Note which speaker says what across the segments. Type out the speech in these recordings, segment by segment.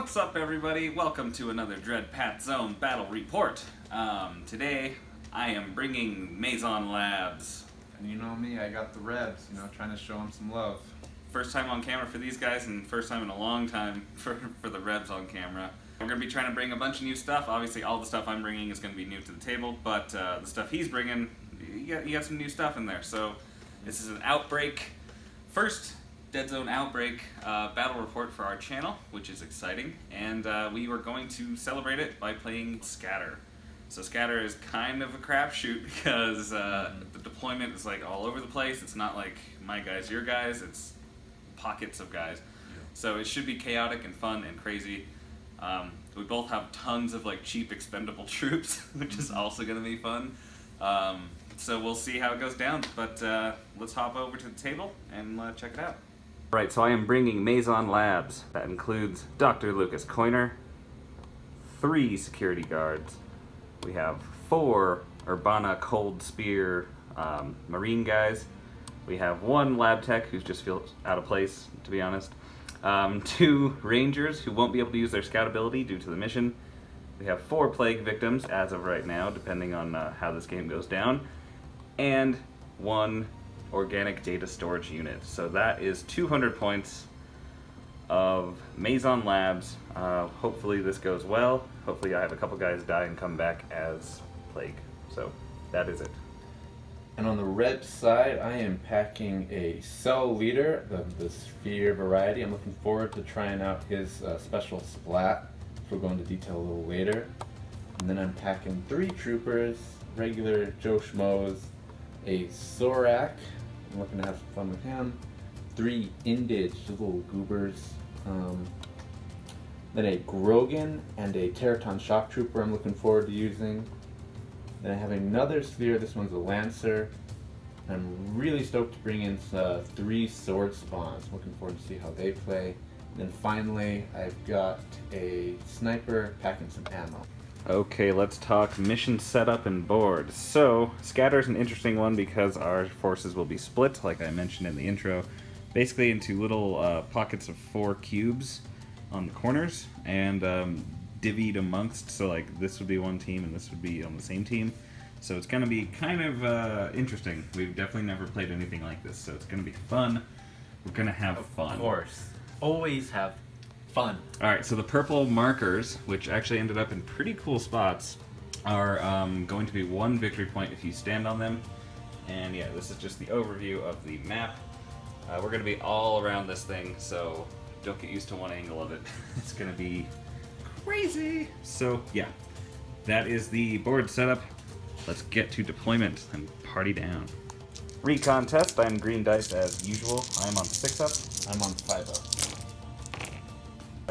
Speaker 1: What's up, everybody? Welcome to another Dreadpathzone Battle Report. Today, I am bringing Mazon Labs.
Speaker 2: And you know me, I got the Rebs, trying to show them some love.
Speaker 1: First time on camera for these guys, and first time in a long time for the Rebs on camera. We're going to be trying to bring a bunch of new stuff. Obviously, all the stuff I'm bringing is going to be new to the table, but the stuff he's bringing, you got some new stuff in there. So, this is an Outbreak. First Deadzone Outbreak battle report for our channel, which is exciting, and we were going to celebrate it by playing Scatter. So Scatter is kind of a crapshoot because the deployment is like all over the place. It's not like my guys, your guys, it's pockets of guys. Yeah. So it should be chaotic and fun and crazy. We both have tons of like cheap expendable troops, which is also going to be fun. So we'll see how it goes down, but let's hop over to the table and check it out. Right, so I am bringing Mazon Labs. That includes Dr. Lucas Coiner, 3 security guards. We have 4 Urbana Cold Spear Marine guys. We have 1 lab tech who just feels out of place, to be honest. 2 Rangers who won't be able to use their scout ability due to the mission. We have 4 Plague victims as of right now, depending on how this game goes down. And 1 organic data storage unit. So that is 200 points of Mazon Labs. Hopefully this goes well. Hopefully I have a couple guys die and come back as Plague. So that is it.
Speaker 2: And on the red side, I am packing a Cell Leader of the Sphere variety. I'm looking forward to trying out his special splat, which we'll go into detail a little later. And then I'm packing 3 Troopers, regular Joe Schmoes, a Zorak. I'm looking to have some fun with him. 3 Indige, little goobers. Then a Grogan and a Teraton Shock Trooper I'm looking forward to using. Then I have another Sphere, this one's a Lancer. I'm really stoked to bring in 3 Sword Spawns. I'm looking forward to see how they play. And then finally, I've got a Sniper packing some ammo.
Speaker 1: Okay, let's talk mission setup and board. So, Scatter's an interesting one because our forces will be split, like I mentioned in the intro, basically into little pockets of 4 cubes on the corners, and divvied amongst, so like this would be one team and this would be on the same team. So it's going to be kind of interesting. We've definitely never played anything like this, so it's going to be fun. We're going to have fun.
Speaker 3: Of course. Always have fun.
Speaker 1: Alright, so the purple markers, which actually ended up in pretty cool spots, are going to be 1 victory point if you stand on them. And yeah, this is just the overview of the map. We're going to be all around this thing, so don't get used to one angle of it. It's going to be crazy! So yeah, that is the board setup. Let's get to deployment and party down. Recon test, I'm green dice as usual. I'm on 6-up.
Speaker 2: I'm on 5-up.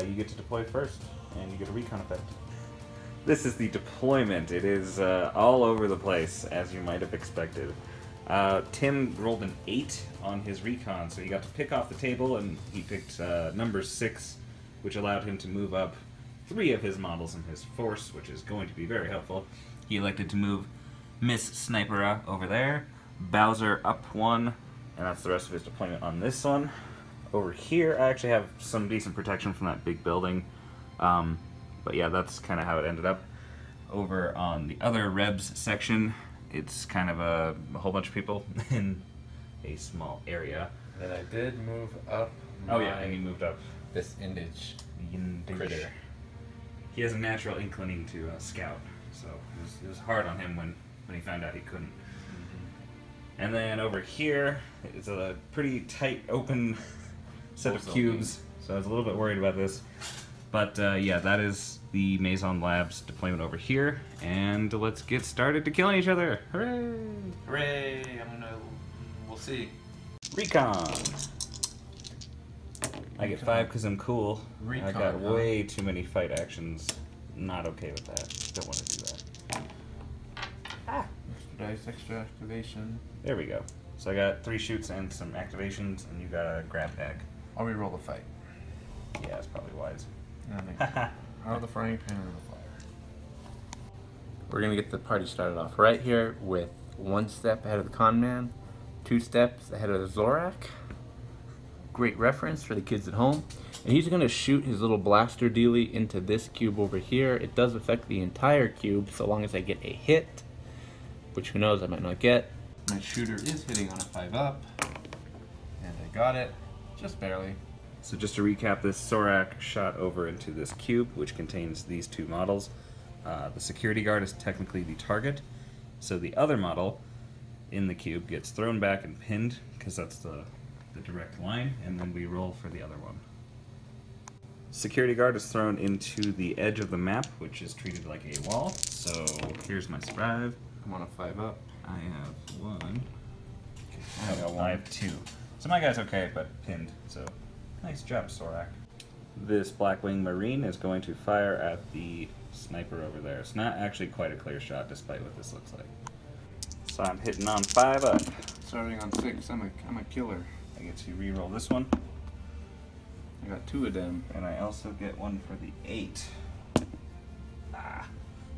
Speaker 1: You get to deploy first, and you get a recon effect. This is the deployment. It is all over the place, as you might have expected. Tim rolled an 8 on his recon, so he got to pick off the table, and he picked number 6, which allowed him to move up 3 of his models in his force, which is going to be very helpful. He elected to move Miss Snipera over there, Bowser up 1, and that's the rest of his deployment on this one. Over here, I actually have some decent protection from that big building, but yeah, that's kind of how it ended up. Over on the other Rebs section, it's kind of a whole bunch of people in a small area.
Speaker 2: Then I did move up.
Speaker 1: Oh yeah, and he moved up.
Speaker 2: This Indige
Speaker 1: critter. He has a natural inclining to scout, so it was hard on him when he found out he couldn't. And then over here, it's a pretty tight, open set of cubes, so I was a little bit worried about this. But yeah, that is the Mazon Labs deployment over here, and let's get started to killing each other. Hooray!
Speaker 2: Hooray! We'll see.
Speaker 1: Recon! I get 5 because I'm cool.
Speaker 2: Recon,
Speaker 1: I got way too many fight actions. Not okay with that. Don't want to do that. Ah!
Speaker 2: Dice extra activation.
Speaker 1: There we go. So I got 3 shoots and some activations, and you got a grab bag.
Speaker 2: I'll re-roll the fight.
Speaker 1: Yeah, it's probably wise.
Speaker 2: Out of the frying pan into the fire. We're gonna get the party started off right here with 1 step ahead of the con man, 2 steps ahead of the Zorak, great reference for the kids at home. And he's going to shoot his little blaster dealie into this cube over here. It does affect the entire cube so long as I get a hit, which who knows, I might not get. My shooter is hitting on a 5-up, and I got it, just barely.
Speaker 1: So just to recap, this Sorak shot over into this cube, which contains these two models. The security guard is technically the target, so the other model in the cube gets thrown back and pinned, because that's the direct line, and then we roll for the other one. Security guard is thrown into the edge of the map, which is treated like a wall. So here's my survive.
Speaker 2: I'm on a 5-up.
Speaker 1: I have 1. I have 2. So my guy's okay, but pinned. So nice job, Sorak. This Blackwing Marine is going to fire at the sniper over there. It's not actually quite a clear shot, despite what this looks like. So I'm hitting on 5-up.
Speaker 2: Starting on 6, I'm a killer.
Speaker 1: I get to re-roll this one.
Speaker 2: I got 2 of them.
Speaker 1: And I also get 1 for the 8.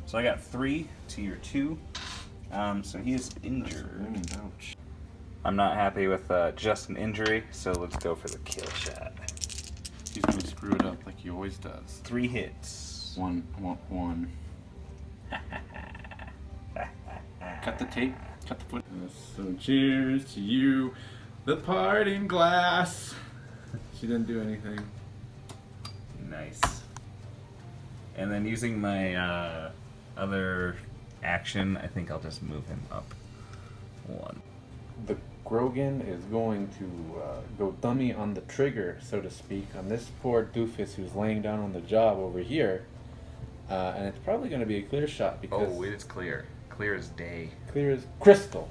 Speaker 1: So I got 3 to your 2. So he is injured.
Speaker 2: Ouch.
Speaker 1: I'm not happy with just an injury, so let's go for the kill shot.
Speaker 2: He's gonna screw it up like he always does.
Speaker 1: 3 hits.
Speaker 2: I want 1. Cut the tape. Cut the foot. So cheers to you, the parting glass. She didn't do anything.
Speaker 1: Nice. And then using my other action, I think I'll just move him up 1.
Speaker 2: The Grogan is going to go dummy on the trigger, so to speak, on this poor doofus who's laying down on the job over here. And it's probably going to be a clear shot because...
Speaker 1: Oh, it's clear. Clear as day.
Speaker 2: Clear as crystal.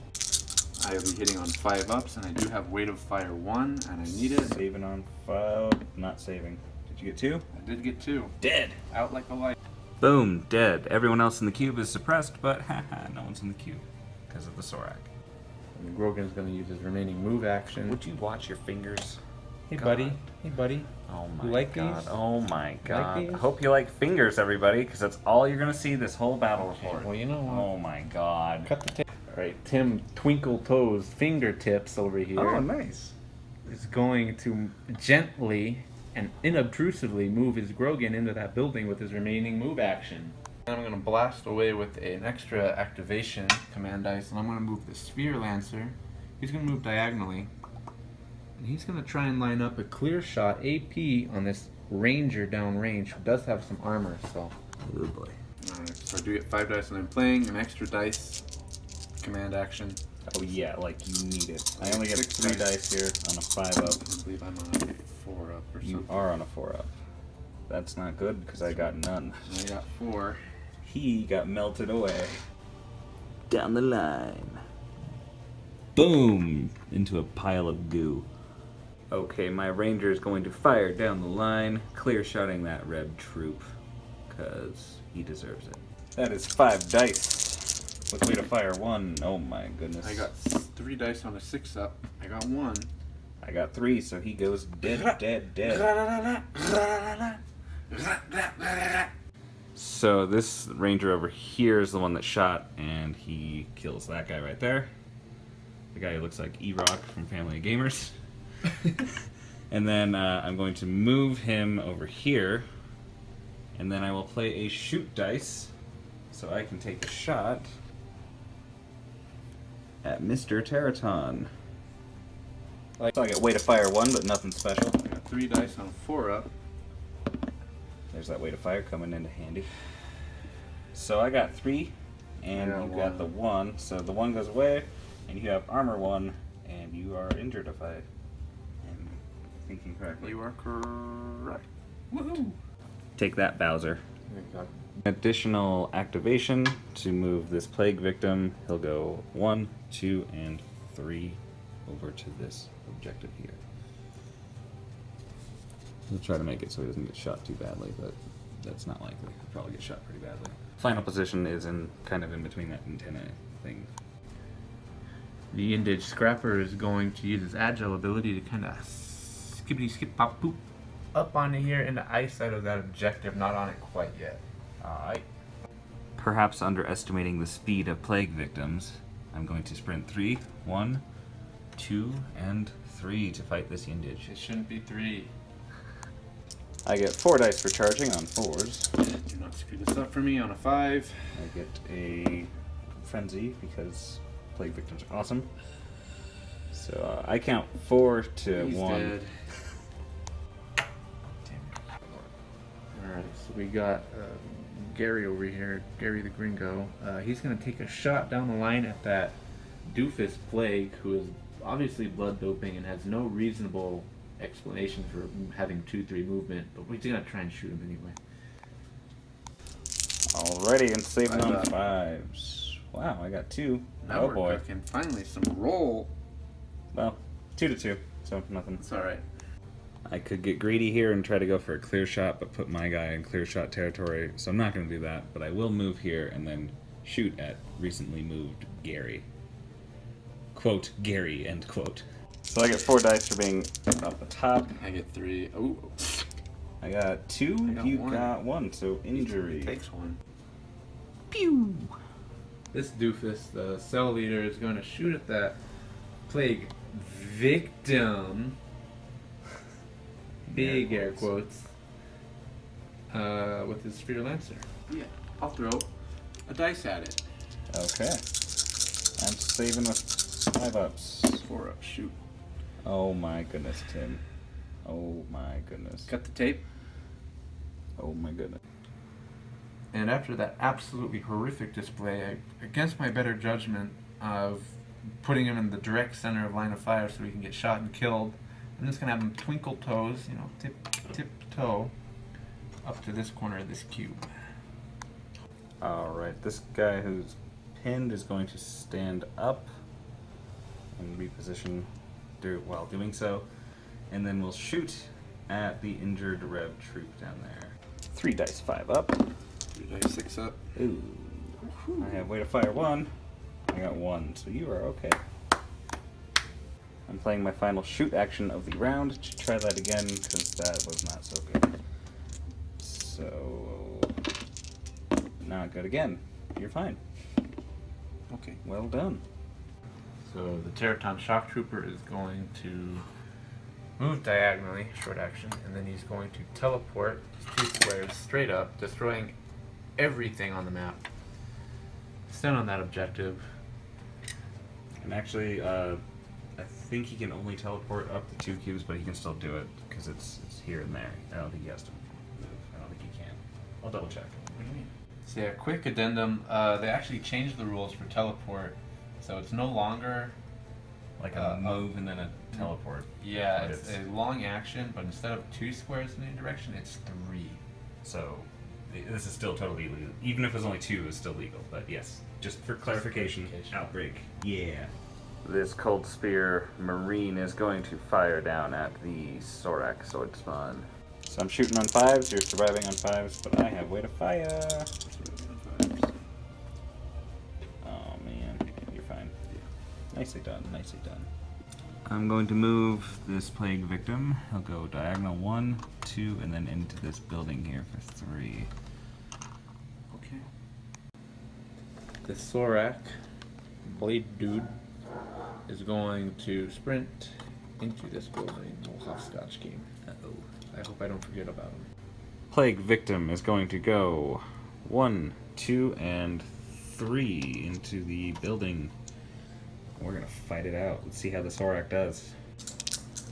Speaker 2: I will be hitting on 5-ups, and I do have weight of fire 1, and I need it.
Speaker 1: Saving on 5. Not saving. Did you get 2?
Speaker 2: I did get 2.
Speaker 1: Dead.
Speaker 2: Out like a light.
Speaker 1: Boom. Dead. Everyone else in the cube is suppressed, but haha, no one's in the cube because of the Sorak.
Speaker 2: And the Grogan's going to use his remaining move action.
Speaker 1: Would you watch your fingers?
Speaker 2: Hey,
Speaker 1: God.
Speaker 2: buddy. Hey, buddy.
Speaker 1: Oh my
Speaker 2: You like
Speaker 1: god.
Speaker 2: these?
Speaker 1: Oh my god.
Speaker 2: Like these?
Speaker 1: I hope you like fingers, everybody, because that's all you're going to see this whole battle report.
Speaker 2: Well, you know what?
Speaker 1: Oh my god.
Speaker 2: Cut the tape. Alright, Tim Twinkle Toes Fingertips over here.
Speaker 1: Oh, nice.
Speaker 2: Is going to gently and inobtrusively move his Grogan into that building with his remaining move action. And I'm going to blast away with an extra activation command dice, and I'm going to move the Sphere Lancer. He's going to move diagonally, and he's going to try and line up a clear shot AP on this Ranger downrange who does have some armor, so...
Speaker 1: Oh boy.
Speaker 2: Alright, so I do get 5 dice, and I'm playing an extra dice command action.
Speaker 1: Oh yeah, like you need it. I only get 3 dice here on a 5-up.
Speaker 2: I believe I'm on a 4-up or something.
Speaker 1: You are on a 4-up. That's not good because I got none.
Speaker 2: I got 4.
Speaker 1: He got melted away. Down the line. Boom! Into a pile of goo. Okay, my ranger is going to fire down the line, clear shotting that Reb troop, because he deserves it. That is 5 dice. With weight of fire 1. Oh my goodness.
Speaker 2: I got 3 dice on a 6-up. I got 1.
Speaker 1: I got 3, so he goes dead, dead, dead. So this ranger over here is the one that shot, and he kills that guy right there. The guy who looks like E-Rock from Family of Gamers. And then I'm going to move him over here, and then I will play a shoot dice, so I can take a shot at Mr. Teraton. So I get weight of fire 1, but nothing special.
Speaker 2: I got 3 dice on a 4-up.
Speaker 1: There's that weight of fire coming into handy. So I got 3, and you got the 1. So the 1 goes away, and you have armor 1, and you are injured if I am thinking correctly.
Speaker 2: You are correct.
Speaker 1: Woohoo! Take that, Bowser. Additional activation to move this plague victim. He'll go 1, 2, and 3 over to this objective here. We'll try to make it so he doesn't get shot too badly, but that's not likely. He'll probably get shot pretty badly. Final position is kind of in between that antenna thing.
Speaker 2: The Indige Scrapper is going to use his agile ability to kind of skippity skip pop poop up onto here into eyesight of that objective, not on it quite yet.
Speaker 1: Alright. Perhaps underestimating the speed of plague victims, I'm going to sprint 3, 1, 2 and 3 to fight this Yindage.
Speaker 2: It shouldn't be 3.
Speaker 1: I get 4 dice for charging on 4s.
Speaker 2: Do not screw this up for me on a 5.
Speaker 1: I get a frenzy because plague victims are awesome. So I count 4 to
Speaker 2: He's
Speaker 1: 1.
Speaker 2: dead. Alright, so we got Gary over here, Gary the Gringo. He's going to take a shot down the line at that doofus plague who is obviously blood doping and has no reasonable explanation for having 2-3 movement, but we're going to try and shoot him anyway.
Speaker 1: Alrighty, and saving on
Speaker 2: Five up.
Speaker 1: 5s. Wow, I got 2.
Speaker 2: Now
Speaker 1: Oh
Speaker 2: we're
Speaker 1: boy.
Speaker 2: cooking. Finally, some roll.
Speaker 1: Well, 2 to 2, so nothing.
Speaker 2: It's alright.
Speaker 1: I could get greedy here and try to go for a clear shot, but put my guy in clear shot territory, so I'm not going to do that, but I will move here and then shoot at recently moved Gary. Quote, Gary, end quote. So I get 4 dice for being off the top.
Speaker 2: I get 3. Oh,
Speaker 1: I got 2,
Speaker 2: I got
Speaker 1: you
Speaker 2: 1.
Speaker 1: got 1, so injury.
Speaker 2: takes 1.
Speaker 1: Pew!
Speaker 2: This doofus, the cell leader, is going to shoot at that plague victim. Big air quotes. With his spear lancer. Yeah, I'll throw a dice at it.
Speaker 1: Okay. I'm saving with 5 ups.
Speaker 2: 4 up, shoot.
Speaker 1: Oh my goodness, Tim. Oh my goodness.
Speaker 2: Cut the tape.
Speaker 1: Oh my goodness.
Speaker 2: And after that absolutely horrific display, against my better judgment of putting him in the direct center of line of fire so he can get shot and killed, I'm just gonna have him twinkle toes, you know, tip toe, up to this corner of this cube.
Speaker 1: Alright, this guy who's pinned is going to stand up and reposition while doing so, and then we'll shoot at the injured Reb troop down there. 3 dice, 5 up.
Speaker 2: 3 dice, 6 up.
Speaker 1: Ooh. I have way to fire 1. I got 1, so you are okay. I'm playing my final shoot action of the round to try that again because that was not so good. So, not good again. You're fine.
Speaker 2: Okay.
Speaker 1: Well done.
Speaker 2: So the Teraton Shock Trooper is going to move diagonally, short action, and then he's going to teleport 2 squares straight up, destroying everything on the map. Stand on that objective.
Speaker 1: And actually, I think he can only teleport up to 2 cubes, but he can still do it because it's here and there. I don't think he has to move. I don't think he can. I'll double check.
Speaker 2: What do you mean? So yeah, quick addendum. They actually changed the rules for teleport, so it's no longer
Speaker 1: Like a move and then a teleport.
Speaker 2: Yeah, it's a long action, but instead of 2 squares in any direction, it's 3.
Speaker 1: So this is still totally legal. Even if it's only 2, it's still legal. But yes, just for clarification, Outbreak. Yeah. This Cold Spear Marine is going to fire down at the Sorak Sword Spawn. So I'm shooting on 5s, you're surviving on 5s, but I have way to fire. Oh man, you're fine. Nicely done, nicely done. I'm going to move this Plague Victim. He'll go diagonal 1, 2, and then into this building here for 3.
Speaker 2: Okay. The Sorak Blade Dude is going to sprint into this building. Little hopscotch game. Uh-oh. I hope I don't forget about him.
Speaker 1: Plague Victim is going to go 1, 2, and 3 into the building. We're gonna fight it out. Let's see how the Sorak does.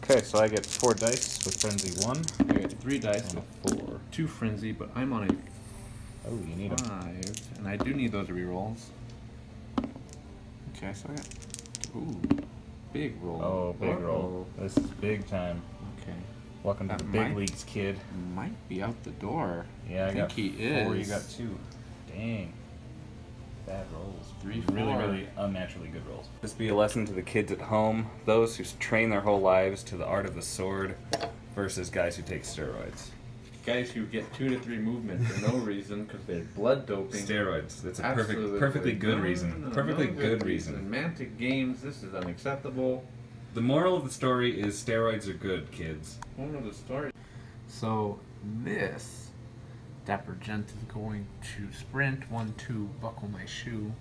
Speaker 1: Okay, so I get 4 dice with Frenzy 1.
Speaker 2: I get 3 dice
Speaker 1: and
Speaker 2: with
Speaker 1: a 4.
Speaker 2: 2 Frenzy, but I'm on a
Speaker 1: Oh, you need
Speaker 2: 5,
Speaker 1: them.
Speaker 2: and I do need those rerolls. Okay, so I got big roll.
Speaker 1: Oh, big roll. This is big time.
Speaker 2: Okay.
Speaker 1: Welcome to
Speaker 2: That
Speaker 1: the big
Speaker 2: might-
Speaker 1: leagues, kid.
Speaker 2: Might be out the door.
Speaker 1: Yeah, I
Speaker 2: think
Speaker 1: got
Speaker 2: he
Speaker 1: 4.
Speaker 2: is.
Speaker 1: You got 2. Dang. Bad rolls.
Speaker 2: 3,
Speaker 1: Really,
Speaker 2: 4.
Speaker 1: really unnaturally good rolls. This be a lesson to the kids at home, those who train their whole lives to the art of the sword versus guys who take steroids.
Speaker 2: Guys who get 2 to 3 movement for no reason because they're blood doping.
Speaker 1: Steroids. That's a
Speaker 2: Absolutely.
Speaker 1: perfectly good
Speaker 2: No,
Speaker 1: reason.
Speaker 2: no,
Speaker 1: Perfectly
Speaker 2: no
Speaker 1: good reason.
Speaker 2: Mantic games, this is unacceptable.
Speaker 1: The moral of the story is steroids are good, kids.
Speaker 2: One of the stories. So this dapper gent is going to sprint 1, 2, buckle my shoe.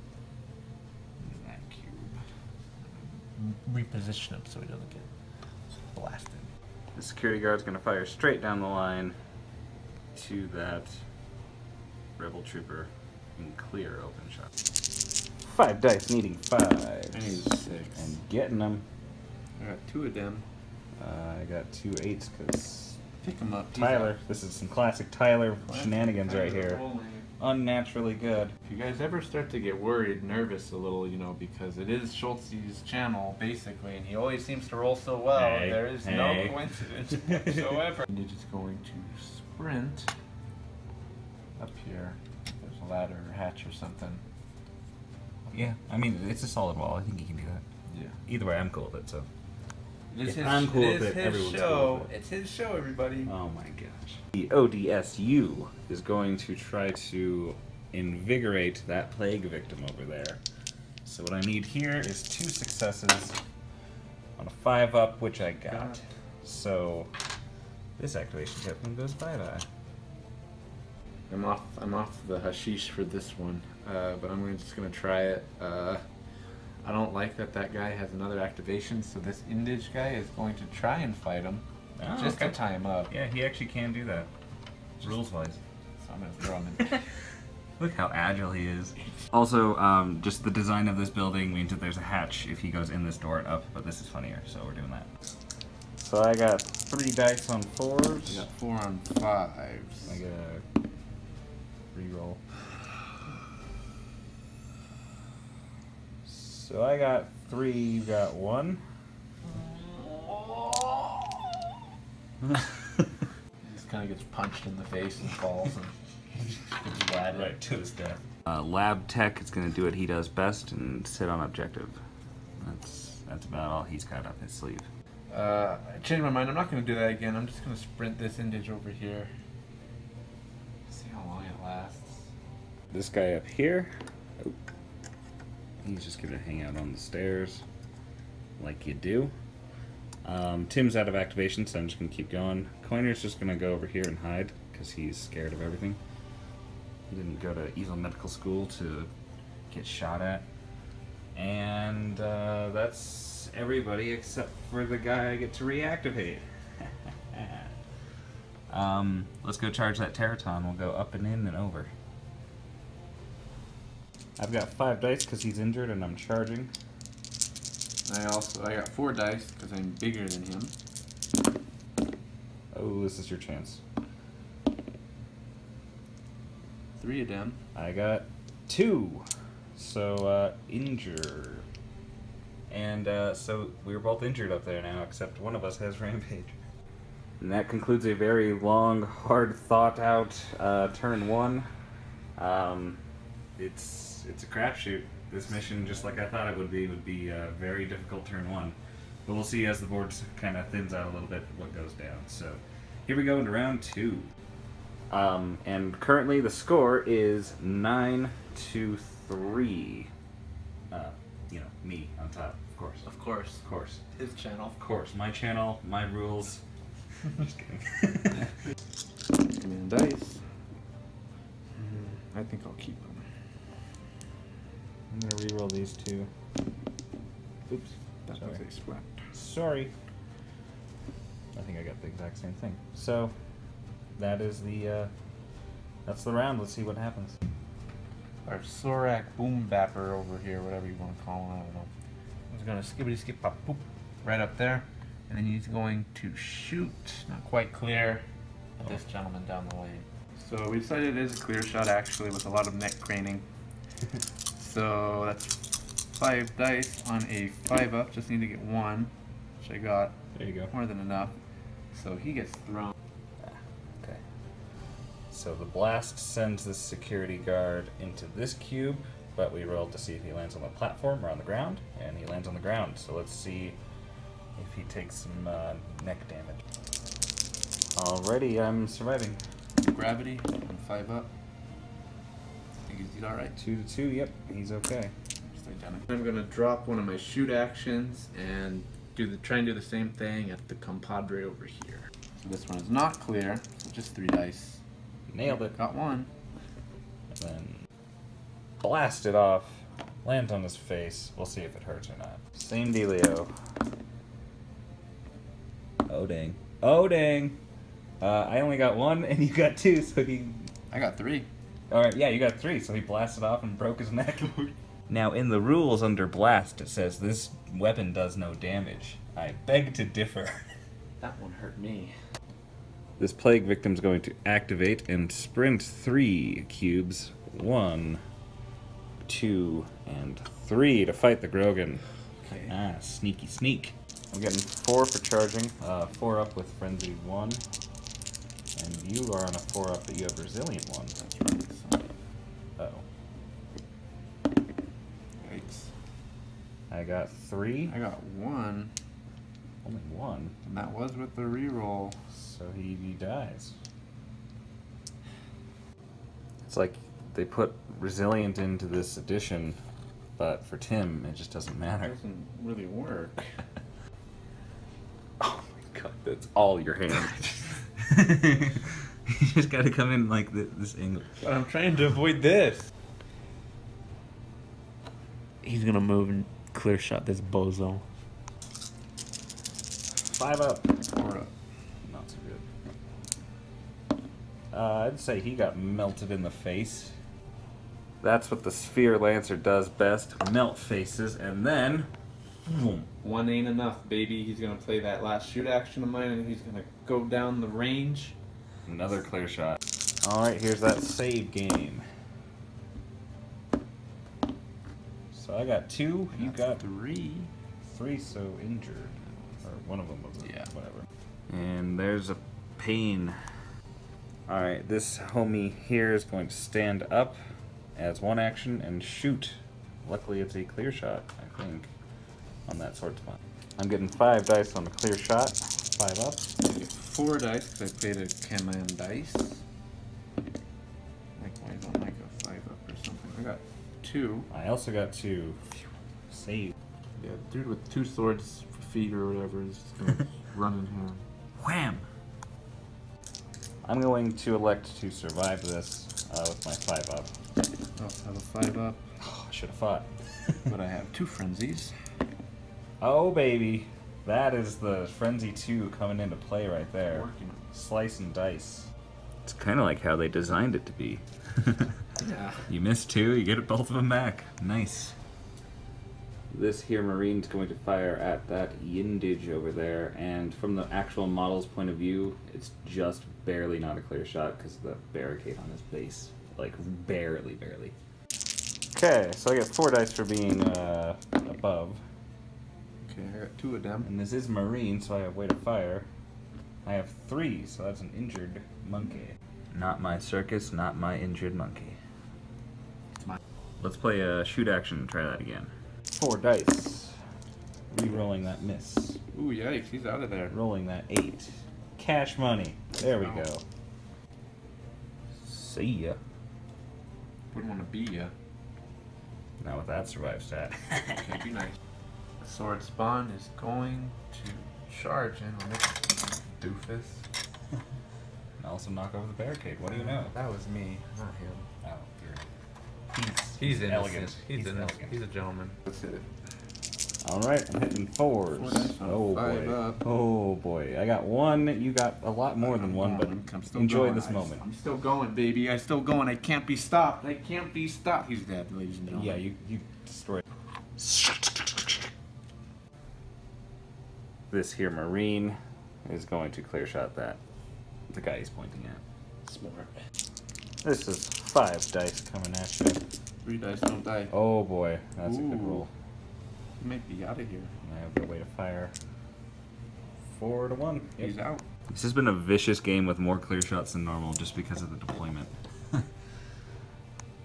Speaker 2: That cube.
Speaker 3: reposition him so he doesn't get blasted.
Speaker 1: The security guard's gonna fire straight down the line to that rebel trooper in clear open shot. 5 dice, needing 5.
Speaker 2: I need 6.
Speaker 1: And getting them.
Speaker 2: I got 2 of them.
Speaker 1: I got 2 8s because
Speaker 2: Pick them up.
Speaker 1: Tyler, this is some classic Tyler shenanigans right here. Unnaturally good.
Speaker 2: If you guys ever start to get worried, nervous a little, you know, because it is Schultz's channel, basically, and he always seems to roll so well, there is no coincidence whatsoever. And you're just going to sprint up here. There's a ladder or hatch or something.
Speaker 1: Yeah, I mean, it's a solid wall. I think you can do that.
Speaker 2: Yeah.
Speaker 1: Either way, I'm cool with it, so.
Speaker 2: I'm cool with it. Everyone's cool with it. It's his show, everybody.
Speaker 1: Oh my gosh. The ODSU is going to try to invigorate that plague victim over there. So what I need here is 2 successes on a 5-up, which I got. So this activation token goes bye-bye.
Speaker 2: I'm off the hashish for this one, but I'm just gonna try it. I don't like that guy has another activation, so this Indige guy is going to try and fight him, just to tie him up.
Speaker 1: Yeah, he actually can do that, rules-wise.
Speaker 2: So I'm gonna throw him in.
Speaker 1: Look how agile he is. Also, just the design of this building means that there's a hatch if he goes in this door and up, but this is funnier, so we're doing that. So I got 3 dice on 4s.
Speaker 2: I got 4 on 5s.
Speaker 1: I got a reroll. So I got 3, you got 1.
Speaker 2: He just kind of gets punched in the face and falls and gets bladdered.
Speaker 1: Right to his death. Lab Tech is going to do what he does best and sit on objective. That's about all he's got up his sleeve.
Speaker 2: I changed my mind. I'm not going to do that again. I'm just going to sprint this Indige over here. See how long it lasts.
Speaker 1: This guy up here, oh, he's just going to hang out on the stairs like you do. Tim's out of activation, so I'm just going to keep going. Coiner's just going to go over here and hide because he's scared of everything. He didn't go to evil medical school to get shot at. And that's everybody except for the guy I get to reactivate. Let's go charge that Teraton. We'll go up and in and over. I've got 5 dice because he's injured and I'm charging.
Speaker 2: I got 4 dice because I'm bigger than him.
Speaker 1: Oh, this is your chance.
Speaker 2: 3 of them.
Speaker 1: I got 2. So, injured. And, so we're both injured up there now, except one of us has Rampage. And that concludes a very long, hard, thought-out, turn 1. It's a crapshoot. This mission, just like I thought it would be a very difficult turn 1. But we'll see as the board kind of thins out a little bit what goes down. So, here we go into round 2. And currently the score is 9-3. You know, me on top, of course.
Speaker 2: Of course.
Speaker 1: Of course.
Speaker 2: His channel.
Speaker 1: Of course. My channel, my rules. Just kidding.
Speaker 2: Give me the dice. I think I'll keep them.
Speaker 1: I'm gonna reroll these 2. Oops.
Speaker 2: That was a splat.
Speaker 1: Sorry. I think I got the exact same thing. So, that is that's the round. Let's see what happens.
Speaker 2: Our Sorak Boom Bapper over here, whatever you want to call him, I don't know. He's going to skibbity skip pop poop right up there. And then he's going to shoot, not quite clear, at this gentleman down the lane. So we decided it is a clear shot actually with a lot of neck craning. So that's 5 dice on a 5-up, just need to get 1, which I got.
Speaker 1: There you go.
Speaker 2: More than enough. So he gets thrown.
Speaker 1: Okay. So the blast sends this security guard into this cube, but we rolled to see if he lands on the platform or on the ground, and he lands on the ground. So let's see if he takes some neck damage. Alrighty, I'm surviving.
Speaker 2: Gravity on 5-up. I think he's alright.
Speaker 1: 2-2, yep, he's okay.
Speaker 2: I'm gonna drop one of my shoot actions and try and do the same thing at the compadre over here. So this one is not clear, so just 3 dice.
Speaker 1: Nailed it.
Speaker 2: Got 1.
Speaker 1: And then blast it off, land on his face. We'll see if it hurts or not. Same dealio. Oh dang. Oh dang. I only got 1 and you got 2, so he...
Speaker 2: I got 3.
Speaker 1: Alright, yeah, you got 3, so he blasted off and broke his neck. Now, in the rules under Blast, it says this weapon does no damage. I beg to differ.
Speaker 2: That one hurt me.
Speaker 1: This plague victim's going to activate and sprint 3 cubes. 1, 2, and 3 to fight the Grogan.
Speaker 2: Okay.
Speaker 1: Ah, sneaky sneak. I'm getting 4 for charging. 4 up with Frenzy 1. And you are on a 4 up, but you have Resilient 1.
Speaker 2: That's right. So,
Speaker 1: Uh-oh.
Speaker 2: yikes.
Speaker 1: I got 3.
Speaker 2: I got 1,
Speaker 1: Only 1.
Speaker 2: and that was with the reroll.
Speaker 1: So he dies. It's like they put Resilient into this edition, but for Tim, it just doesn't
Speaker 2: It
Speaker 1: matter.
Speaker 2: doesn't really work.
Speaker 1: Oh my god, that's all your hand. You just gotta come in like this angle.
Speaker 2: But I'm trying to avoid this.
Speaker 3: He's gonna move and clear shot this bozo.
Speaker 1: 5 up.
Speaker 2: 4 up.
Speaker 1: Not so good. I'd say he got melted in the face. That's what the Sphere Lancer does best. Melt faces, and then... boom.
Speaker 2: 1 ain't enough, baby. He's gonna play that last shoot action of mine, and he's gonna go down the range.
Speaker 1: Another clear shot. Alright, here's that save game. So I got 2, you got
Speaker 2: 3.
Speaker 1: 3, so injured. Or one of them was
Speaker 2: Yeah.
Speaker 1: whatever. And there's a pain. Alright, this homie here is going to stand up as 1 action and shoot. Luckily it's a clear shot, I think, on that sword spot. I'm getting 5 dice on the clear shot. 5 up.
Speaker 2: I get 4 dice because I played a Can-Man dice. Like, why don't I go 5 up or something? I got 2.
Speaker 1: I also got 2. Save.
Speaker 2: Yeah, dude with 2 swords for feet or whatever is just gonna run in here.
Speaker 1: Wham! I'm going to elect to survive this with my 5 up.
Speaker 2: I also have a 5 up,
Speaker 1: Oh, I should have fought.
Speaker 2: but I have 2 frenzies.
Speaker 1: Oh, baby. That is the Frenzy 2 coming into play right there.
Speaker 2: Working.
Speaker 1: Slice and dice. It's kind of like how they designed it to be.
Speaker 2: Yeah.
Speaker 1: You miss 2, you get both of them back. Nice. This here Marine's going to fire at that Yindage over there, and from the actual model's point of view, it's just barely not a clear shot because of the barricade on his base. Like, barely. Okay, so I get 4 dice for being above.
Speaker 2: Okay, I got 2 of them.
Speaker 1: And this is Marine, so I have way to fire. I have 3, so that's an injured monkey. Not my circus, not my injured monkey.
Speaker 2: It's mine.
Speaker 1: Let's play a shoot action and try that again. 4 dice. Re-rolling that miss.
Speaker 2: Ooh, yikes, he's out of there.
Speaker 1: Rolling that 8. Cash money. There we
Speaker 2: Wow.
Speaker 1: go. See ya.
Speaker 2: Wouldn't want to be ya.
Speaker 1: Now with that survive stat.
Speaker 2: Okay, be nice. The sword spawn is going to charge in on this doofus.
Speaker 1: And also knock over the barricade. What do you know?
Speaker 2: That was me, not him.
Speaker 1: Oh,
Speaker 2: He's innocent.
Speaker 1: elegant.
Speaker 2: He's innocent.
Speaker 1: elegant.
Speaker 2: He's a gentleman. Let's hit it.
Speaker 1: Alright, I'm hitting 4s.
Speaker 2: 4 dice on a
Speaker 1: Oh
Speaker 2: 5
Speaker 1: boy.
Speaker 2: up.
Speaker 1: Oh boy. I got 1, you got a lot more than 1, but
Speaker 2: I'm still
Speaker 1: enjoy
Speaker 2: going.
Speaker 1: this moment.
Speaker 2: I'm still going, baby. I'm still going. I can't be stopped. I can't be stopped. He's dead, ladies and gentlemen.
Speaker 1: Yeah, you destroyed. This here Marine is going to clear shot that. The guy he's pointing at.
Speaker 2: Smart.
Speaker 1: This is 5 dice coming at you.
Speaker 2: 3 dice don't die.
Speaker 1: Oh boy, that's a good
Speaker 2: Ooh.
Speaker 1: roll.
Speaker 2: He might be out of here.
Speaker 1: And I have no way to fire. 4 to 1. Yep.
Speaker 2: He's out.
Speaker 1: This has been a vicious game with more clear shots than normal just because of the deployment.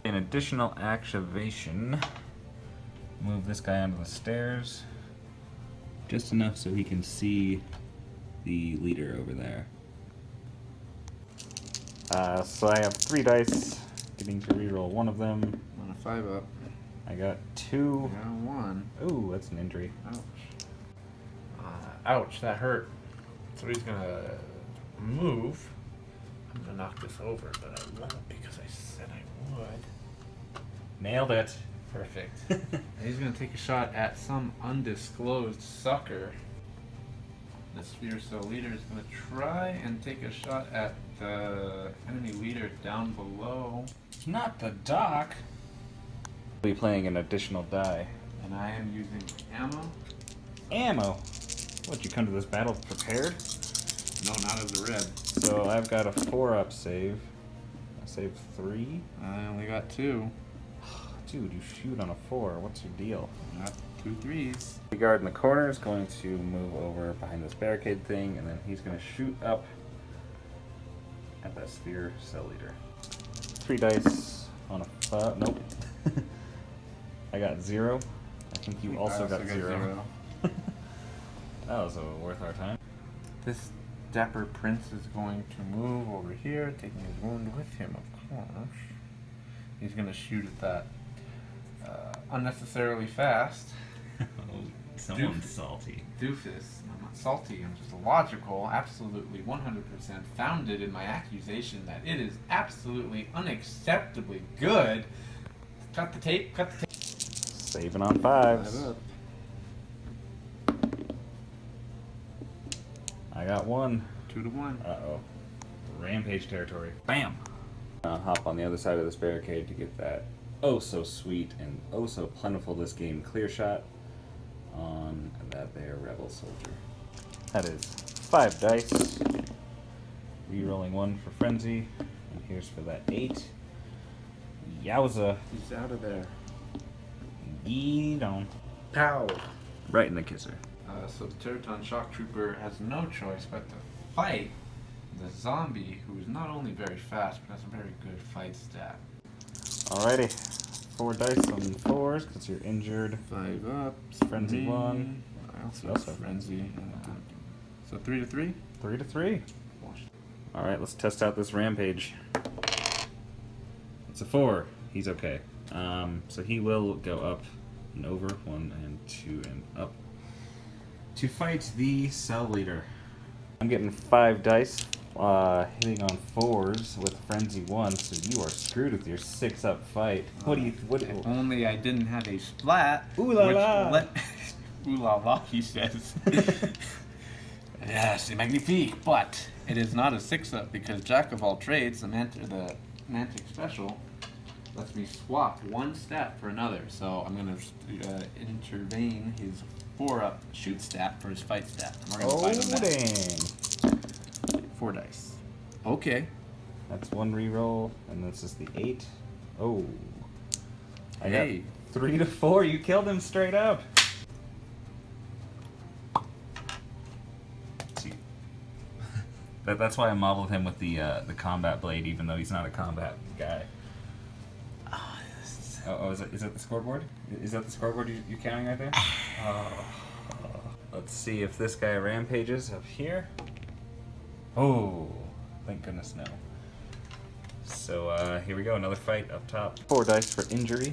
Speaker 1: An additional activation. Move this guy onto the stairs. Just enough so he can see the leader over there. So I have 3 dice, getting to reroll 1 of them.
Speaker 2: I'm on a 5 up.
Speaker 1: I got 2.
Speaker 2: I got 1.
Speaker 1: Ooh, that's an injury.
Speaker 2: Ouch. Ouch, that hurt. So he's gonna move. I'm gonna knock this over, but I won't because I said I would.
Speaker 1: Nailed it.
Speaker 2: Perfect. He's gonna take a shot at some undisclosed sucker. The Sphere Cell leader is gonna try and take a shot at the enemy leader down below.
Speaker 1: Not the dock. We'll be playing an additional die.
Speaker 2: And I am using ammo.
Speaker 1: Ammo? What, you come to this battle prepared?
Speaker 2: No, not as a Reb.
Speaker 1: So I've got a 4-up save. I saved 3.
Speaker 2: I only got 2.
Speaker 1: Dude, you shoot on a 4. What's your deal?
Speaker 2: Got 2 3s.
Speaker 1: The guard in the corner is going to move over behind this barricade thing, and then he's going to shoot up at that Sphere Cell leader. 3 dice on a 5. Nope. I got 0. I think you also got 0. That was worth our time.
Speaker 2: This dapper prince is going to move over here, taking his wound with him, of course. He's going to shoot at that unnecessarily fast.
Speaker 3: Oh, someone's salty.
Speaker 2: Doofus. I'm not salty, I'm just logical, absolutely 100% founded in my accusation that it is absolutely unacceptably good. Cut the tape, cut the tape.
Speaker 1: Saving on 5s. I got 1.
Speaker 2: 2 to 1.
Speaker 1: Uh-oh. Rampage territory. Bam! Hop on the other side of this barricade to get that oh so sweet and oh so plentiful this game clear shot on that there rebel soldier. That is 5 dice. Re-rolling 1 for frenzy. And here's for that 8. Yowza.
Speaker 2: He's out of there.
Speaker 1: Yeet on.
Speaker 2: Pow!
Speaker 1: Right in the kisser.
Speaker 2: So the Teraton Shock Trooper has no choice but to fight the zombie, who is not only very fast, but has a very good fight stat.
Speaker 1: Alrighty. 4 dice on 4s, because you're injured.
Speaker 2: 5 ups.
Speaker 1: Frenzy 1.
Speaker 2: I also have frenzy. So 3 to 3?
Speaker 1: 3 to 3. Alright, let's test out this rampage. It's a 4. He's okay. So he will go up and over. 1 and 2 and up. To fight the cell leader. I'm getting 5 dice, hitting on 4s with Frenzy 1, so you are screwed with your 6-up fight. What do you... What?
Speaker 2: If only I didn't have a splat.
Speaker 1: Ooh la la!
Speaker 2: Ooh la la, he says. Yes, c'est magnifique, but it is not a 6-up because Jack of all trades, the Mantic Special, lets me swap one stat for another. So I'm going to intervene his 4-up shoot stat for his fight stat. And we're gonna fight him
Speaker 1: dang.
Speaker 2: 4 dice. Okay.
Speaker 1: That's 1 reroll, and this is the 8. Oh. I
Speaker 2: Hey.
Speaker 1: got 3 to 4. You killed him straight up. See. That's why I modeled him with the combat blade, even though he's not a combat guy. Oh, is it the scoreboard? Is that the scoreboard you're counting right there? Let's see if this guy rampages up here. Oh, thank goodness no. So here we go, another fight up top. 4 dice for injury.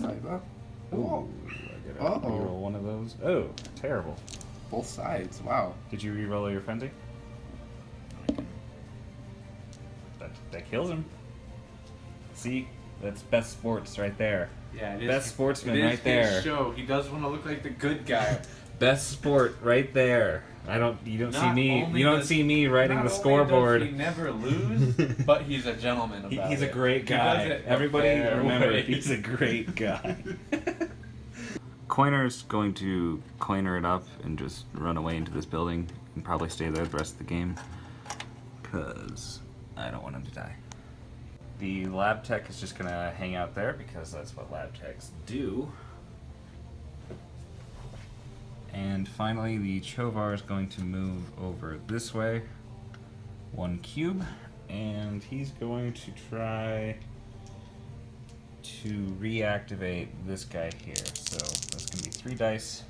Speaker 2: 5 up.
Speaker 1: Ooh, I gotta reroll one of those. Oh, terrible.
Speaker 2: Both sides, wow.
Speaker 1: Did you reroll your frenzy? That kills him. See? That's best sports right there.
Speaker 2: Yeah, it is.
Speaker 1: Best sportsman
Speaker 2: it is
Speaker 1: right there.
Speaker 2: His show. He does want to look like the good guy.
Speaker 1: Best sport right there. You don't
Speaker 2: Not
Speaker 1: see me writing the scoreboard.
Speaker 2: He never lose, but he's a gentleman about
Speaker 1: He's
Speaker 2: it.
Speaker 1: a great guy. Everybody remember,
Speaker 2: way.
Speaker 1: he's a great guy. Coiner's going to coiner it up and just run away into this building and probably stay there the rest of the game, because I don't want him to die. The lab tech is just going to hang out there because that's what lab techs do. And finally, the Chovar is going to move over this way, 1 cube, and he's going to try to reactivate this guy here. So that's going to be 3 dice.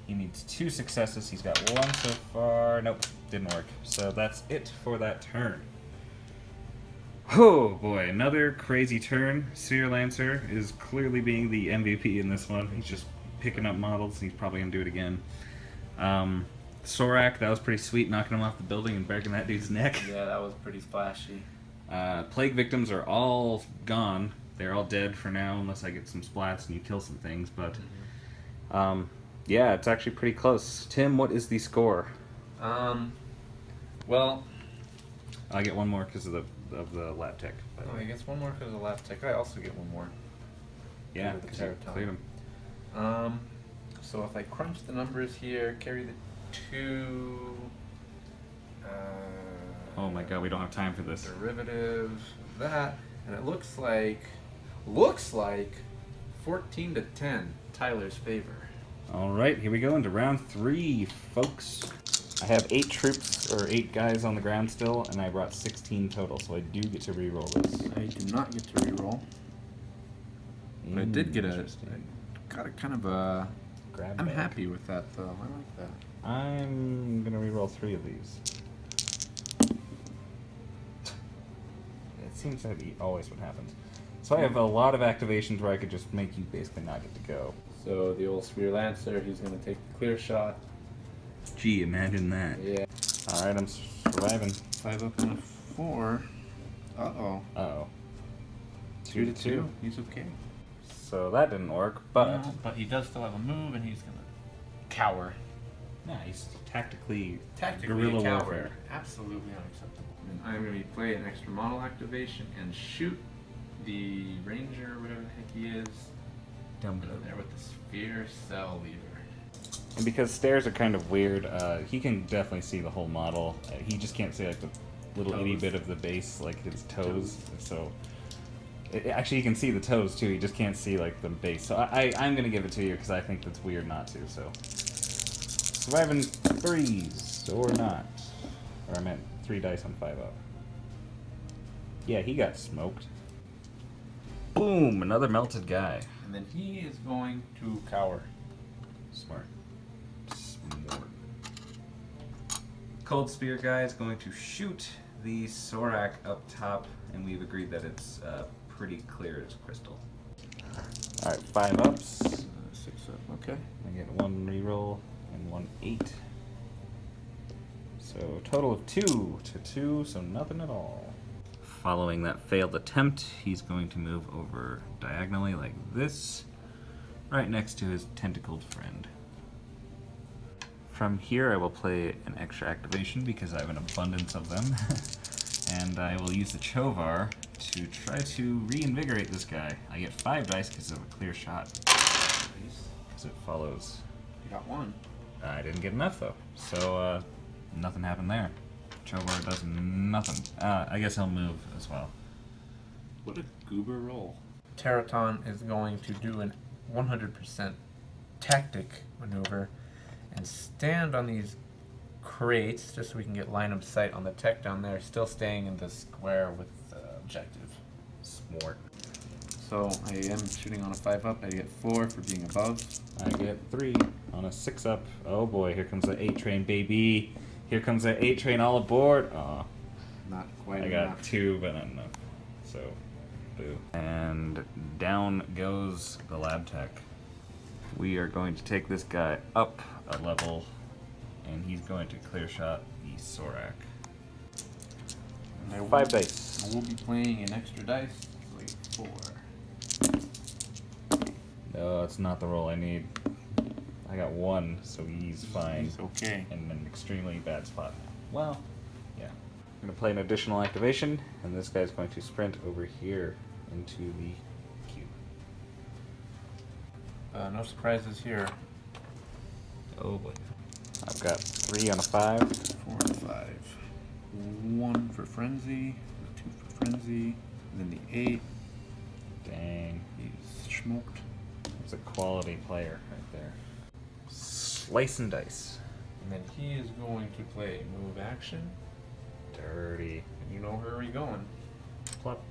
Speaker 1: He needs 2 successes. He's got 1 so far. Nope, didn't work. So that's it for that turn. Oh boy, another crazy turn. Seer Lancer is clearly being the MVP in this one. He's just picking up models. He's probably going to do it again. Sorak, that was pretty sweet, knocking him off the building and breaking that dude's neck.
Speaker 2: Yeah, that was pretty splashy.
Speaker 1: Plague victims are all gone. they're all dead for now, unless I get some splats and you kill some things. But yeah, it's actually pretty close. Tim, what is the score?
Speaker 2: Well,
Speaker 1: I get one more because of the lab tech.
Speaker 2: oh, I guess one more because of the lab tech. I also get one more.
Speaker 1: Yeah,
Speaker 2: because you
Speaker 1: cleared them.
Speaker 2: So if I crunch the numbers here, carry the 2.
Speaker 1: Oh my god, we don't have time for this.
Speaker 2: Derivative of that, and it looks like 14 to 10, Tyler's favor.
Speaker 1: Alright, here we go into round 3, folks. I have 8 troops, or 8 guys on the ground still, and I brought 16 total, so I do get to re-roll this.
Speaker 2: I do not get to re-roll. But I did get got a kind of a...
Speaker 1: Grab
Speaker 2: I'm
Speaker 1: bag.
Speaker 2: happy with that, though. I like that.
Speaker 1: I'm gonna re-roll 3 of these. It seems to be always what happens. So I have a lot of activations where I could just make you basically not get to go.
Speaker 2: So the old Spear Lancer, he's going to take the clear shot.
Speaker 1: Gee, imagine that.
Speaker 2: Yeah.
Speaker 1: Alright, I'm surviving.
Speaker 2: 5 up and a 4. Uh-oh.
Speaker 1: Uh-oh.
Speaker 2: 2 to 2. He's okay.
Speaker 1: So that didn't work, but...
Speaker 2: No, but he does still have a move, and he's going to cower.
Speaker 1: Nice. Tactically
Speaker 2: a
Speaker 1: guerrilla
Speaker 2: coward.
Speaker 1: warfare.
Speaker 2: Absolutely unacceptable. And I'm going to be playing an extra model activation and shoot the ranger, whatever the heck he is,
Speaker 1: Dumb.
Speaker 2: there with the spear cell leader.
Speaker 1: And because stairs are kind of weird, he can definitely see the whole model. He just can't see like the little itty bit of the base, like his toes. So actually, he can see the toes too. He just can't see like the base. So I'm gonna give it to you because I think that's weird not to. So surviving 3s or not, or I meant 3 dice on 5 up. Yeah, he got smoked. Boom! Another melted guy.
Speaker 2: And then he is going to cower.
Speaker 1: Smart. Smart. Cold Spear guy is going to shoot the Sorak up top, and we've agreed that it's pretty clear as crystal. Alright, 5 ups.
Speaker 2: 6 up, okay.
Speaker 1: I get 1 reroll and 1 8. So total of 2 to 2, so nothing at all. Following that failed attempt, he's going to move over diagonally like this, right next to his tentacled friend. From here I will play an extra activation because I have an abundance of them, and I will use the Chovar to try to reinvigorate this guy. I get 5 dice because of a clear shot, because it follows.
Speaker 2: You got 1.
Speaker 1: I didn't get enough though, so nothing happened there. Chovar does nothing. I guess he'll move as well.
Speaker 2: What a goober roll. Teraton is going to do an 100% tactic maneuver and stand on these crates just so we can get line of sight on the tech down there, still staying in the square with the objective.
Speaker 1: Smart.
Speaker 2: So I am shooting on a 5 up. I get 4 for being above.
Speaker 1: I get 3 on a 6 up. Oh boy, here comes the 8 train, baby. Here comes the 8 train all aboard. Aw.
Speaker 2: Not quite
Speaker 1: I
Speaker 2: enough.
Speaker 1: got 2, but not enough. So, boo. And down goes the lab tech. We are going to take this guy up a level, and he's going to clear shot the Sorak. 5 dice.
Speaker 2: I will be playing an extra dice. Wait, 4.
Speaker 1: No, it's not the roll I need. I got 1, so he's fine.
Speaker 2: He's okay.
Speaker 1: In an extremely bad spot now. Well, yeah. I'm going to play an additional activation, and this guy's going to sprint over here into the cube.
Speaker 2: No surprises here.
Speaker 1: Oh boy. I've got 3 on a 5.
Speaker 2: 4 and 5. 1 for Frenzy, 2 for Frenzy, and then the 8.
Speaker 1: Dang.
Speaker 2: He's smoked.
Speaker 1: He's a quality player right there. Slice and dice.
Speaker 2: And then he is going to play move action.
Speaker 1: Dirty.
Speaker 2: And you know where we're going.
Speaker 1: Plop.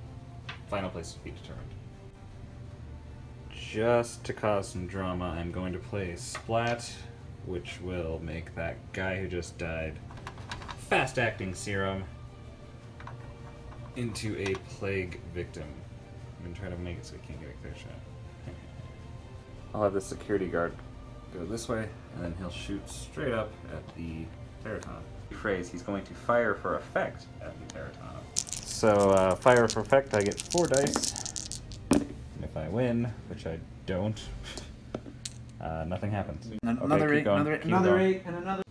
Speaker 1: Final place to be determined. Just to cause some drama, I'm going to play Splat, which will make that guy who just died fast-acting serum into a plague victim. I'm going to try to make it so he can't get a clear shot. I'll have the security guard go this way, and then he'll shoot straight up at the Teraton. Phrase, he's going to fire for effect at the Teraton. So, fire for effect, I get 4 dice. I win, which I don't, nothing happens.
Speaker 3: Another
Speaker 1: Okay,
Speaker 3: eight,
Speaker 1: another
Speaker 3: 8, and another.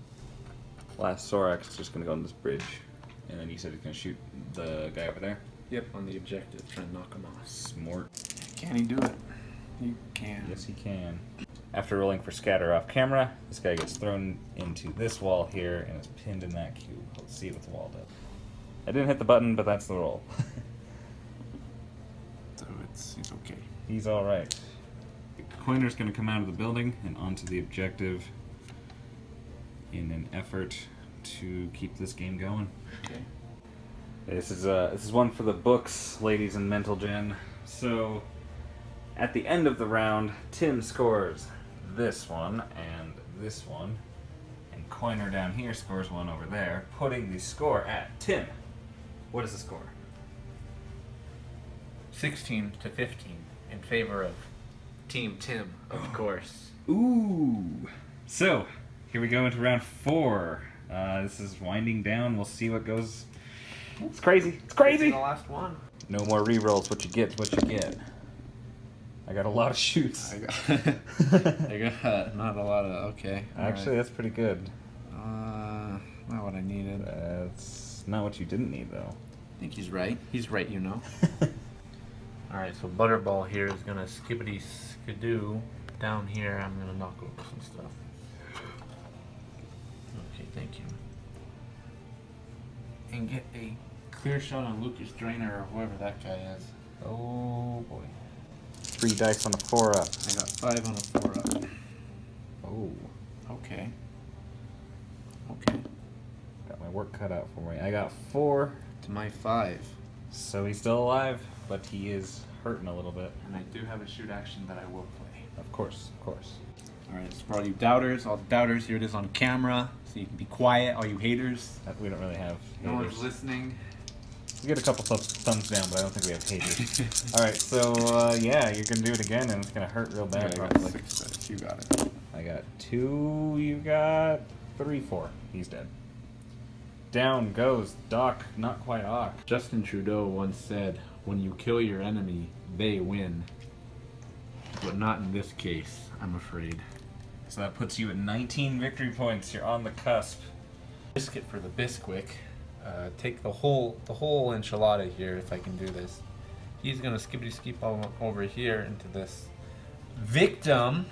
Speaker 1: Last Sorax is just gonna go on this bridge, and then you said he's gonna shoot the guy over there.
Speaker 2: Yep, on the objective, trying to knock him off.
Speaker 1: Smart.
Speaker 3: Can he do it? You can.
Speaker 1: Yes, he can. After rolling for scatter off camera, this guy gets thrown into this wall here and is pinned in that cube. Let's see what the wall does. I didn't hit the button, but that's the roll.
Speaker 3: So he's okay.
Speaker 1: He's all right. Coiner's going to come out of the building and onto the objective in an effort to keep this game going.
Speaker 3: Okay.
Speaker 1: This is one for the books, ladies and mental gen. So, at the end of the round, Tim scores this one and this one, and Coiner down here scores one over there, putting the score at Tim. What is the score?
Speaker 2: 16 to 15 in favor of Team Tim, of course.
Speaker 1: Ooh! So, here we go into round 4. This is winding down. We'll see what goes. It's crazy. It's crazy!
Speaker 2: The last one.
Speaker 1: No more rerolls. What you get, what you get. I got a lot of shoots.
Speaker 3: I got not a lot of. Okay.
Speaker 1: Actually, that's pretty good.
Speaker 3: Not what I needed.
Speaker 1: That's not what you didn't need, though.
Speaker 3: I think he's right. He's right, you know.
Speaker 2: Alright, so Butterball here is gonna skippity skidoo. Down here, I'm gonna knock over some stuff. Okay, thank you. And get a clear shot on Lucas Drainer or whoever that guy is.
Speaker 1: Oh boy. 3 dice on a 4-up.
Speaker 3: I got 5 on a 4-up.
Speaker 1: Oh.
Speaker 3: Okay. Okay.
Speaker 1: Got my work cut out for me. I got 4.
Speaker 3: To my 5.
Speaker 1: So he's still alive, but he is hurting a little bit.
Speaker 3: And I do have a shoot action that I will play.
Speaker 1: Of course, of course.
Speaker 3: Alright, so for all you doubters, here it is on camera, so you can be quiet, all you haters.
Speaker 1: We don't really have
Speaker 3: No
Speaker 1: haters.
Speaker 3: one's listening.
Speaker 1: We get a couple thumbs down, but I don't think we have haters. Alright, so yeah, you're gonna do it again, and it's gonna hurt real bad.
Speaker 3: I got 6 dice, you got it.
Speaker 1: I got 2, you got 3, 4. He's dead. Down goes Doc, not quite Ock.
Speaker 2: Justin Trudeau once said, when you kill your enemy, they win. But not in this case, I'm afraid.
Speaker 1: So that puts you at 19 victory points. You're on the cusp.
Speaker 2: Biscuit for the Bisquick. Take the whole enchilada here, if I can do this. He's gonna skippity skip over here into this victim.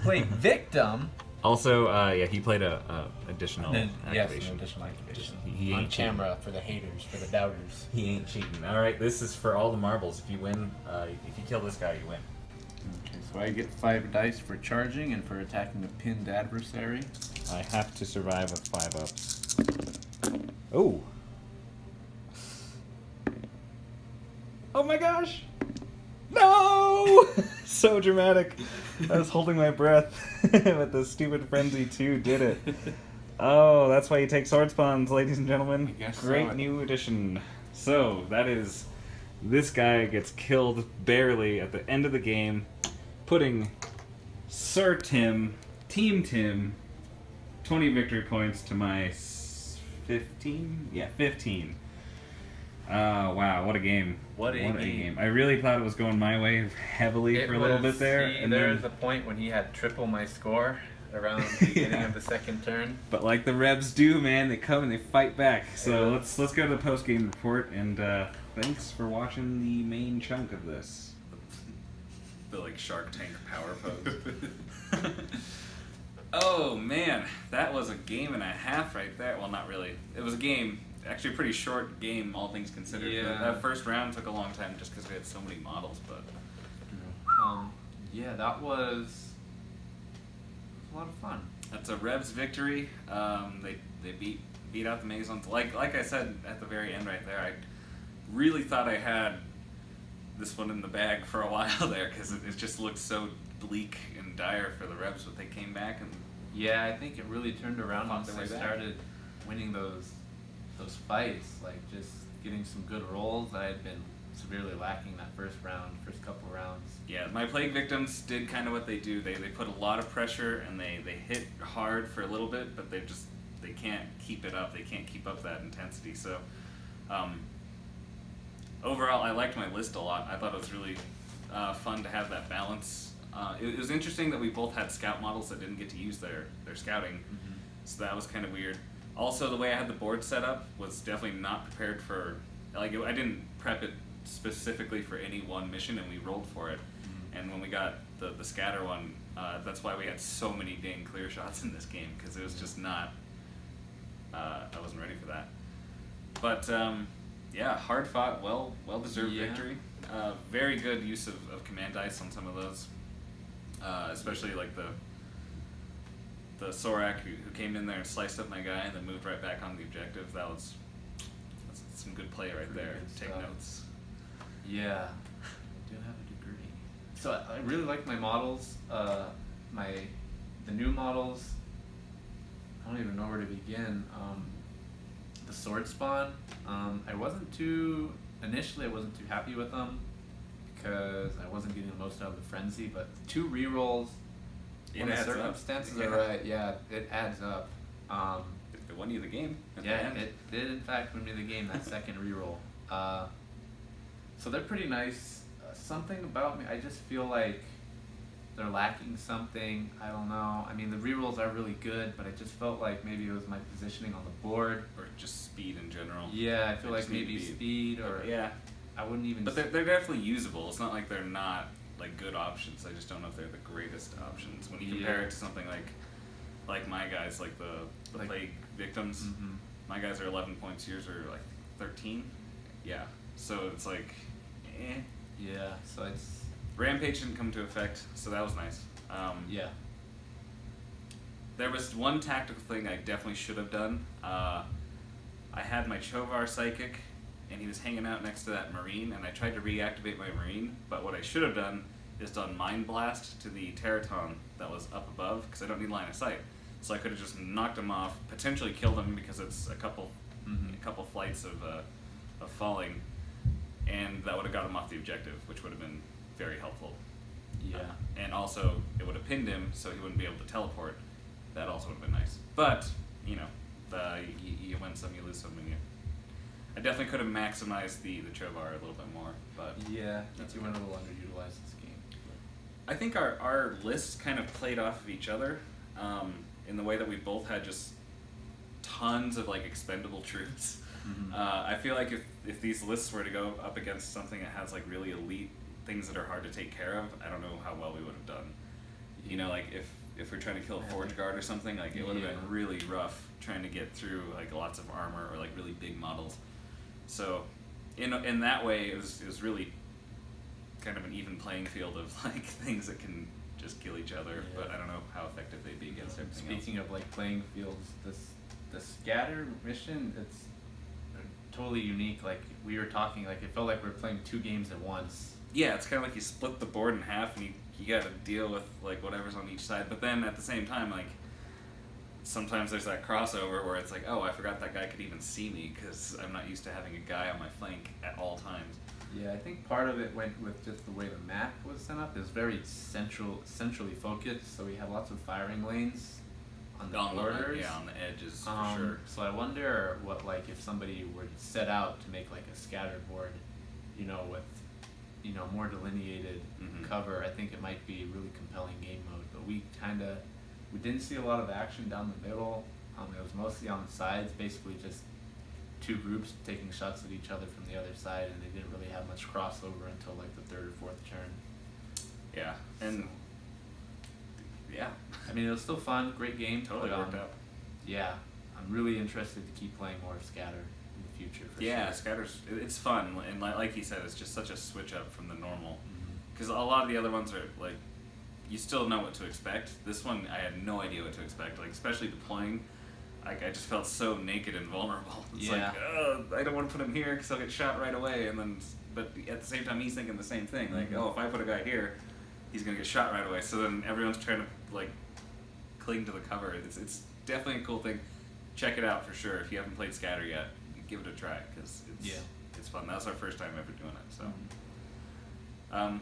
Speaker 2: Play victim.
Speaker 1: Also, yeah, he played a additional
Speaker 2: Yes,
Speaker 1: activation.
Speaker 2: an additional activation.
Speaker 1: He
Speaker 2: on
Speaker 1: ain't
Speaker 2: camera for the haters, for the doubters.
Speaker 1: He ain't cheating. All right, this is for all the marbles. If you win, if you kill this guy, you win.
Speaker 3: Okay, so I get 5 dice for charging and for attacking a pinned adversary.
Speaker 1: I have to survive with 5 ups. Oh. Oh my gosh! No! So dramatic. I was holding my breath, but the stupid frenzy 2 did it. Oh, that's why you take sword spawns, ladies and gentlemen.
Speaker 3: I guess
Speaker 1: Great
Speaker 3: so.
Speaker 1: new addition. So, that is... This guy gets killed barely at the end of the game, putting Sir Tim, Team Tim, 20 victory points to my 15? Yeah, 15. Wow, what a game.
Speaker 2: What a game.
Speaker 1: I really thought it was going my way heavily for a little bit there. And
Speaker 2: there
Speaker 1: then,
Speaker 2: was a point when he had triple my score around the beginning
Speaker 1: Yeah.
Speaker 2: of the second turn.
Speaker 1: but like the Rebs do, man, they come and they fight back. So let's go to the post-game report, and thanks for watching the main chunk of this. The like Shark Tank power pose. Oh man, that was a game and a half right there. Well, not really. It was a game. Actually, a pretty short game, all things considered.
Speaker 2: Yeah.
Speaker 1: That first round took a long time just because we had so many models, but...
Speaker 2: Yeah, that was a lot of fun.
Speaker 1: That's a Rebs victory. They beat out the Mazons. Like I said at the very end right there, I really thought I had this one in the bag for a while there because it just looked so bleak and dire for the Rebs, but they came back and...
Speaker 2: Yeah, I think it really turned around
Speaker 1: Fought
Speaker 2: once
Speaker 1: their
Speaker 2: they
Speaker 1: way back.
Speaker 2: started winning those fights, like just getting some good rolls that I had been severely lacking that first couple rounds.
Speaker 1: Yeah, my Plague Victims did kind of what they do. They put a lot of pressure and they hit hard for a little bit, but they can't keep it up. They can't keep up that intensity. So overall, I liked my list a lot. I thought it was really fun to have that balance. It was interesting that we both had scout models that didn't get to use their scouting, so that was kind of weird. Also, the way I had the board set up was definitely not prepared for, like, I didn't prep it specifically for any one mission, and we rolled for it. And when we got the scatter one, that's why we had so many dang clear shots in this game, because it was just not, I wasn't ready for that. But yeah, hard fought, well deserved victory. Very good use of command dice on some of those, especially like the Sorak who came in there and sliced up my guy and then moved right back on the objective. That's some good play right there. Take notes.
Speaker 2: Yeah, I do have a degree. So I really like my models. The new models, I don't even know where to begin. The sword spawn, initially I wasn't too happy with them because I wasn't getting the most out of the frenzy, but 2 rerolls when the circumstances are right, it adds up.
Speaker 1: It won you the game.
Speaker 2: It did in fact win me the game, that second reroll. So they're pretty nice. Something about me, I just feel like they're lacking something. I don't know. I mean, the rerolls are really good, but I just felt like maybe it was my positioning on the board.
Speaker 1: Or just speed in general.
Speaker 2: Yeah, I feel like maybe speed or...
Speaker 1: Yeah.
Speaker 2: I wouldn't even...
Speaker 1: But they're definitely usable. It's not like they're not like good options. I just don't know if they're the greatest options. When you compare it to something like my guys, like the plague victims, my guys are 11 points, yours are like 13. Yeah. So it's like, eh.
Speaker 2: Yeah, so it's...
Speaker 1: Rampage didn't come to effect, so that was nice.
Speaker 2: Yeah.
Speaker 1: There was one tactical thing I definitely should have done. I had my Chovar Psychic, and he was hanging out next to that Marine, and I tried to reactivate my Marine, but what I should have done is done Mind Blast to the Teraton that was up above, because I don't need line of sight. So I could have just knocked him off, potentially killed him because it's a couple flights of falling, and that would have got him off the objective, which would have been very helpful.
Speaker 2: Yeah.
Speaker 1: And also, it would have pinned him, so he wouldn't be able to teleport. That also would have been nice. But, you know, you win some, you lose some, and I definitely could have maximized the Chovar a little bit more, but...
Speaker 2: Yeah, I think you went a little underutilized this game.
Speaker 1: I think our lists kind of played off of each other, in the way that we both had just tons of, like, expendable troops. I feel like if these lists were to go up against something that has, like, really elite things that are hard to take care of, I don't know how well we would have done. You know, like, if we're trying to kill a Forge Guard or something, like, it would have been really rough trying to get through, like, lots of armor or, like, really big models. So, in that way, it was really kind of an even playing field of, like, things that can just kill each other, but I don't know how effective they'd be against everything else.
Speaker 2: Speaking of, like, playing fields, the scatter mission, it's totally unique. Like, we were talking, like, it felt like we were playing 2 games at once.
Speaker 1: Yeah, it's kind of like you split the board in half and you got to deal with, like, whatever's on each side. But then at the same time, like, sometimes there's that crossover where it's like, oh, I forgot that guy could even see me because I'm not used to having a guy on my flank at all times.
Speaker 2: Yeah, I think part of it went with just the way the map was set up. It was very centrally focused, so we have lots of firing lanes on the borders.
Speaker 1: On the edges, for sure.
Speaker 2: So I wonder what, like, if somebody were to set out to make, like, a scatter board, you know, with, you know, more delineated cover, I think it might be a really compelling game mode. But we didn't see a lot of action down the middle. It was mostly on the sides, basically just 2 groups taking shots at each other from the other side, and they didn't really have much crossover until, like, the 3rd or 4th turn.
Speaker 1: Yeah, and yeah.
Speaker 2: I mean, it was still fun, great game.
Speaker 1: Totally worked out.
Speaker 2: Yeah, I'm really interested to keep playing more of Scatter in the future. For
Speaker 1: yeah,
Speaker 2: sure.
Speaker 1: Scatter's, it's fun, and like you said, it's just such a switch up from the normal. Because a lot of the other ones are, like, you still know what to expect. This one, I had no idea what to expect, like, especially deploying. Like, I just felt so naked and vulnerable. It's like, I don't want to put him here because I'll get shot right away, and then, but at the same time, he's thinking the same thing. Like, oh, if I put a guy here, he's going to get shot right away. So then everyone's trying to, like, cling to the cover. It's definitely a cool thing. Check it out for sure. If you haven't played Scatter yet, give it a try because it's fun. That was our first time ever doing it. So,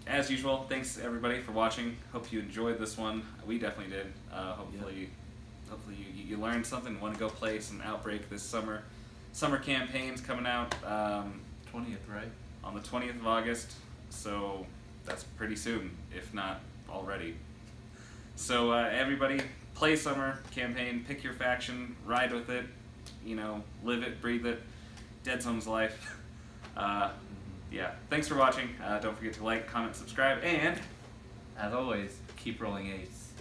Speaker 1: as usual, thanks everybody for watching. Hope you enjoyed this one. We definitely did. Hopefully you learned something. Want to go play some Outbreak this summer. Summer campaign's coming out
Speaker 2: 20th, right?
Speaker 1: on the 20th of August. so that's pretty soon, if not already. So everybody, play Summer Campaign, pick your faction, ride with it, you know, live it, breathe it. Deadzone's life. Yeah, thanks for watching. Don't forget to like, comment, subscribe, and
Speaker 4: as always, keep rolling ace.